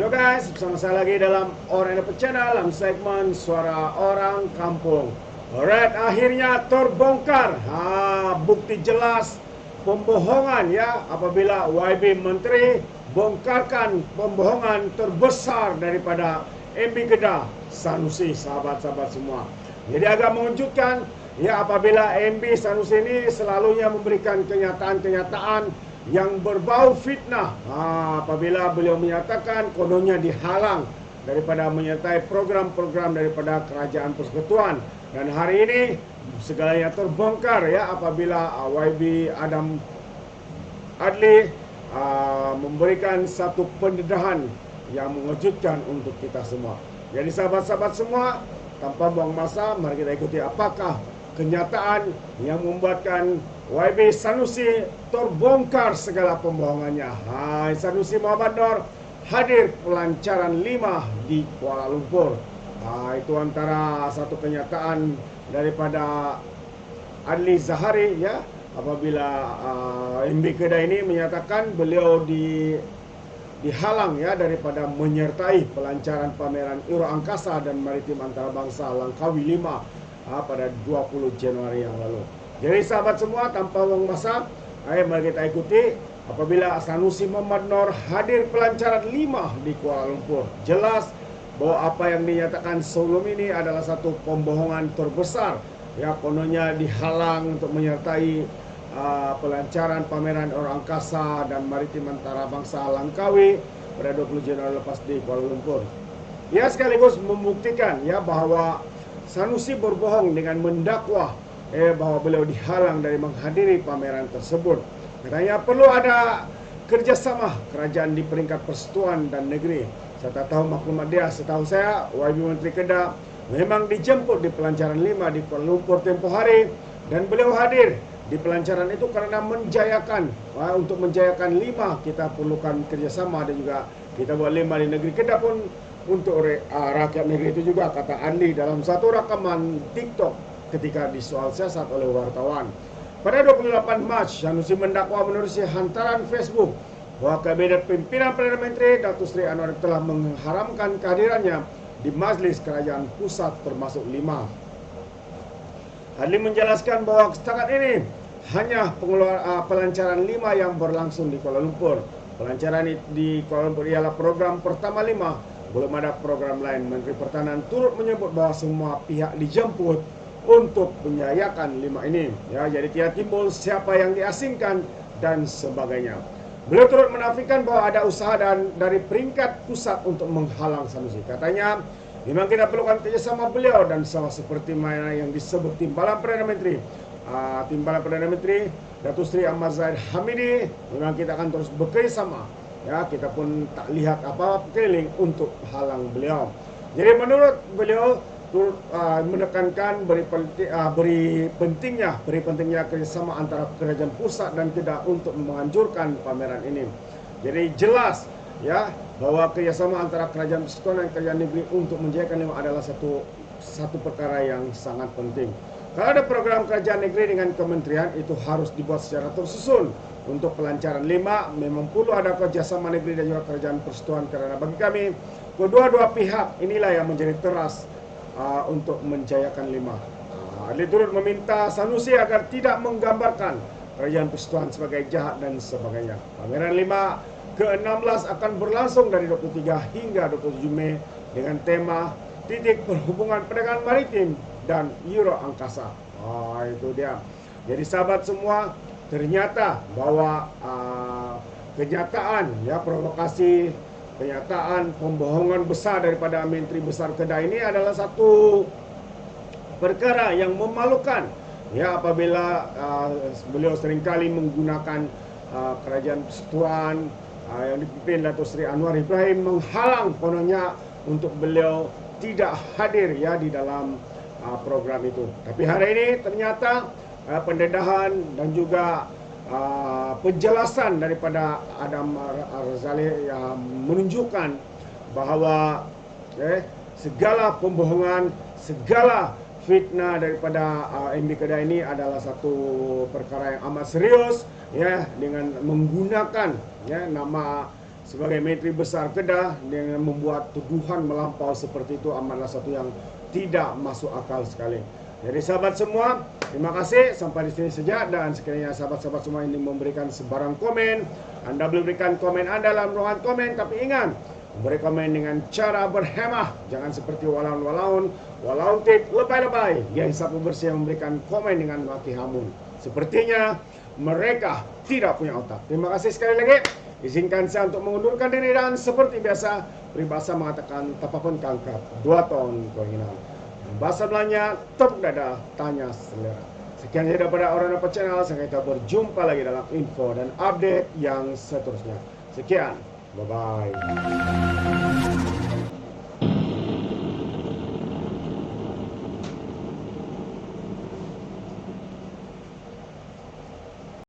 Halo guys, bersama saya lagi dalam Orang Dapat Channel dalam segmen Suara Orang Kampung. Alright, akhirnya terbongkar bukti jelas pembohongan ya apabila YB Menteri bongkarkan pembohongan terbesar daripada MB Kedah Sanusi, sahabat-sahabat semua. Jadi agak mengejutkan ya apabila MB Sanusi ini selalunya memberikan kenyataan-kenyataan yang berbau fitnah apabila beliau menyatakan kononnya dihalang daripada menyertai program-program daripada kerajaan persekutuan. Dan hari ini segalanya terbongkar ya apabila YB Adam Adli memberikan satu pendedahan yang mengejutkan untuk kita semua. Jadi sahabat-sahabat semua, tanpa buang masa, mari kita ikuti apakah kenyataan yang membuatkan YB Sanusi terbongkar segala pembohongannya. Sanusi Muhammad Noor hadir pelancaran 5 di Kuala Lumpur. Itu antara satu kenyataan daripada Adli Zahari ya apabila MB Kedah ini menyatakan beliau dihalang ya daripada menyertai pelancaran pameran Euro Angkasa dan Maritim Antarabangsa Langkawi 5 pada 20 Januari yang lalu. Jadi sahabat semua, tanpa buang masa, mari kita ikuti apabila Sanusi Muhammad Noor hadir pelancaran 5 di Kuala Lumpur. Jelas bahwa apa yang dinyatakan sebelum ini adalah satu pembohongan terbesar. Ya, kononnya dihalang untuk menyertai pelancaran pameran Euro Angkasa dan Maritim Antarabangsa Langkawi pada 20 Januari lepas di Kuala Lumpur. Ya, sekaligus membuktikan ya bahwa Sanusi berbohong dengan mendakwah bahwa beliau dihalang dari menghadiri pameran tersebut. Katanya perlu ada kerjasama kerajaan di peringkat persekutuan dan negeri. Saya tak tahu maklumat dia. Setahu saya, YB Menteri Kedah memang dijemput di pelancaran 5 di Kuala Lumpur tempoh hari dan beliau hadir di pelancaran itu karena menjayakan. Untuk menjayakan 5 kita perlukan kerjasama dan juga kita buat 5 di negeri Kedah pun untuk rakyat negeri itu juga, kata Adli dalam satu rakaman TikTok ketika disoal siasat oleh wartawan. Pada 28 Mac, Sanusi mendakwa menerusi hantaran Facebook bahwa Kabinet Pimpinan Perdana Menteri Datuk Seri Anwar telah mengharamkan kehadirannya di Majlis Kerajaan Pusat termasuk 5. Adli menjelaskan bahwa setakat ini hanya pelancaran 5 yang berlangsung di Kuala Lumpur. Pelancaran di Kuala Lumpur ialah program pertama 5. Belum ada program lain. Menteri Pertahanan turut menyebut bahwa semua pihak dijemput untuk menjayakan 5 ini. Ya, jadi tidak timbul siapa yang diasingkan dan sebagainya. Beliau turut menafikan bahwa ada usaha dari peringkat pusat untuk menghalang Sanusi. Katanya, memang kita perlukan kerjasama beliau dan sama seperti mana yang disebut Timbalan Perdana Menteri. Timbalan Perdana Menteri Datuk Seri Ahmad Zahid Hamidi, memang kita akan terus bekerjasama. Ya, kita pun tak lihat apa keliling untuk halang beliau. Jadi menurut beliau menekankan beri pentingnya kerjasama antara kerajaan pusat dan Kedah untuk menganjurkan pameran ini. Jadi jelas ya bahwa kerjasama antara kerajaan persekutuan dan kerajaan negeri untuk menjayakan 5 adalah satu perkara yang sangat penting. Kalau ada program kerajaan negeri dengan kementerian itu harus dibuat secara tersusun. Untuk pelancaran 5 memang perlu ada kerjasama negeri dan juga kerajaan persekutuan karena bagi kami kedua-dua pihak inilah yang menjadi teras untuk menjayakan 5. Adli turut meminta Sanusi agar tidak menggambarkan kerajaan persekutuan sebagai jahat dan sebagainya. Pameran 5 ke-16 akan berlangsung dari 23 hingga 27 Mei dengan tema titik perhubungan perdagangan maritim dan Euro Angkasa. Itu dia. Jadi sahabat semua, ternyata bahwa kenyataan ya provokasi, kenyataan pembohongan besar daripada Menteri Besar Kedah ini adalah satu perkara yang memalukan ya apabila beliau seringkali menggunakan kerajaan persekutuan yang dipimpin Datuk Seri Anwar Ibrahim menghalang kononnya untuk beliau tidak hadir ya di dalam program itu. Tapi hari ini ternyata pendedahan dan juga penjelasan daripada Adam Arzali yang menunjukkan bahawa segala pembohongan, segala fitnah daripada MB Kedah ini adalah satu perkara yang amat serius ya dengan menggunakan ya nama sebagai Menteri Besar Kedah dengan membuat tuduhan melampau seperti itu amatlah satu yang tidak masuk akal sekali. Jadi sahabat semua, terima kasih sampai di sini saja, dan sekiranya sahabat-sahabat semua ini memberikan sebarang komen, Anda boleh berikan komen Anda dalam ruangan komen, tapi ingat memberi komen dengan cara berhemah, jangan seperti walaun-walaun, walautik, lebay-lebay yang sapu bersih yang memberikan komen dengan mati hamun. Sepertinya mereka tidak punya otak. Terima kasih sekali lagi. Izinkan saya untuk mengundurkan diri dan seperti biasa peribahasa mengatakan tapapun kangkap 2 ton keinginan. Bahasa Belanda tepuk dada tanya selera. Sekian saja daripada Orang Dapat Channel. Sampai kita berjumpa lagi dalam info dan update yang seterusnya. Sekian, bye bye.